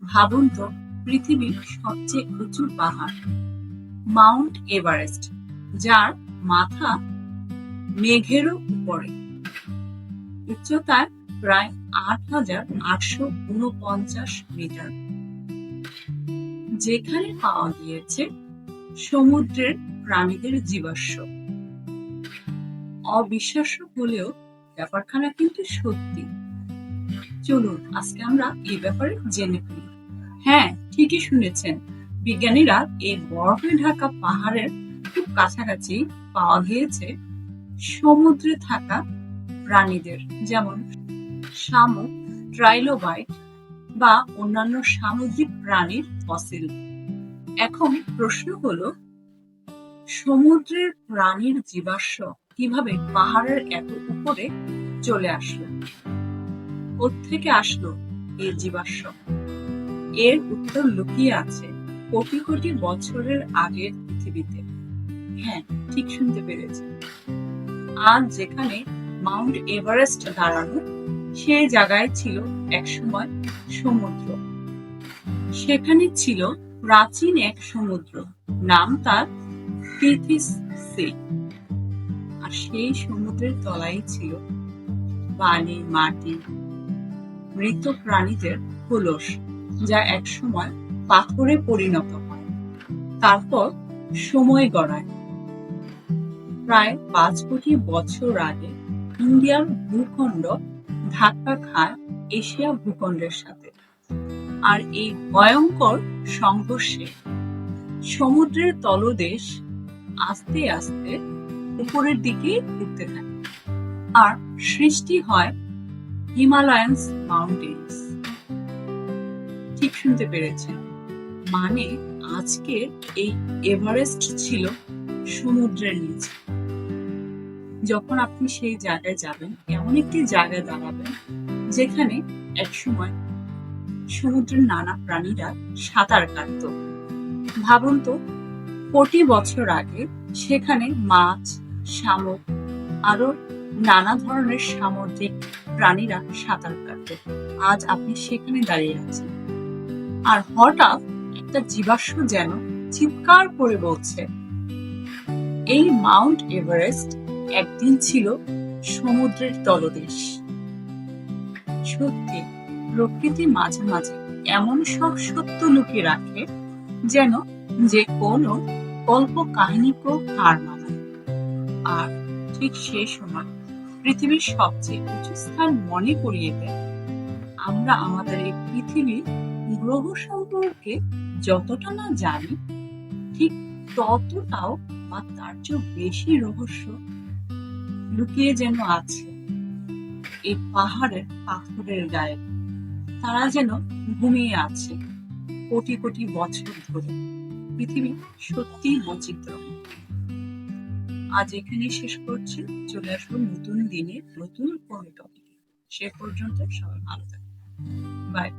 ভাবুন তো, পৃথিবীর সবচেয়ে উঁচু পাহাড় মাউন্ট এভারেস্ট, যার মাথা মেঘেরও উপরে, উচ্চতায় প্রায় ৮,৮৪৯ মিটার, যেখানে পাওয়া গিয়েছে সমুদ্রের প্রাণীদের জীবাশ্ম। অবিশ্বাস্য হলেও ব্যাপারখানা কিন্তু সত্যি। চলুন আজকে আমরা এই ব্যাপারে জেনে ফেলি। হ্যাঁ, ঠিকই শুনেছেন, বিজ্ঞানীরা এই বরফে ঢাকা পাহাড়ের খুব কাছাকাছি পাওয়া গিয়েছে সমুদ্রে থাকা প্রাণীদের, যেমন শামুক, ট্রাইলোবাইট বা অন্যান্য সামুদ্রিক প্রাণীর ফসিল। এখন প্রশ্ন হলো, সমুদ্রের প্রাণীর জীবাশ্ম কিভাবে পাহাড়ের এত উপরে চলে আসলো? কোত্থেকে আসলো এই জীবাশ্ম? এর উত্তর লুকিয়ে আছে কোটি কোটি বছরের আগের পৃথিবীতে। হ্যাঁ, ঠিক শুনতে পেরেছেন। আজ যেখানে মাউন্ট এভারেস্ট দাঁড়ানো, সেই জায়গায় ছিল একসময় সমুদ্র। সেখানে ছিল প্রাচীন এক সমুদ্র, নাম তার টিথিস সি। আর সেই সমুদ্রের তলায় ছিল বালি, মাটি, মৃত প্রাণীদের খোলস, যা একসময় পাথরে পরিণত হয়। তারপর সময় গড়ায় প্রায় ৫ কোটি বছর আগে ইন্ডিয়ার ভূখণ্ড ধাক্কা খায় এশিয়া ভূখণ্ডের সাথে। আর এই ভয়ঙ্কর সংঘর্ষে সমুদ্রের তলদেশ আস্তে আস্তে উপরের দিকে উঠতে থাকে, আর সৃষ্টি হয় হিমালয়ান্স মাউন্টেন্স। ঠিক শুনতে পেরেছেন, মানে আজকের এই এভারেস্ট ছিল সমুদ্রের নিচে। যখন আপনি সেই জায়গায় যাবেন, এমন একটি জায়গায় দাঁড়াবেন যেখানে একসময় সমুদ্রের নানা প্রাণীরা সাঁতার কাটত। ভাবুন তো, কোটি বছর আগে সেখানে মাছ, শামুক, আরো নানা ধরনের সামুদ্রিক প্রাণীরা সাঁতার কাটত। আজ আপনি সেখানে দাঁড়িয়ে আছেন, আর হঠাৎ একটা জীবাশ্ম যেন চিৎকার করে বলছে, এই মাউন্ট এভারেস্ট একদিন ছিল সমুদ্রের তলদেশ। সত্যি, প্রকৃতি মাঝে মাঝে এমন সব সত্য লুকিয়ে রাখে, যেন যে কোনো গল্প কাহিনীকেও হার মানায়। আর ঠিক সেই সময় পৃথিবীর সবচেয়ে উঁচু স্থান মনে করিয়ে দেয়। আমরা আমাদের এই পৃথিবীর গ্রহ সম্পর্কে যতটা না জানি, ঠিক ততটাও বা তার চেয়েও বেশি রহস্য লুকিয়ে যেন আছে এই পাহাড়ের পাথরের গায়ে। তারা যেন ঘুমিয়ে আছে কোটি কোটি বছর ধরে। পৃথিবী সত্যি বৈচিত্র্যময়। আজ এখানেই শেষ করছি। চলে আসবো নতুন দিনে নতুন কোনো টপিকে। সে পর্যন্ত সবাই ভালো থাকবে। বাই।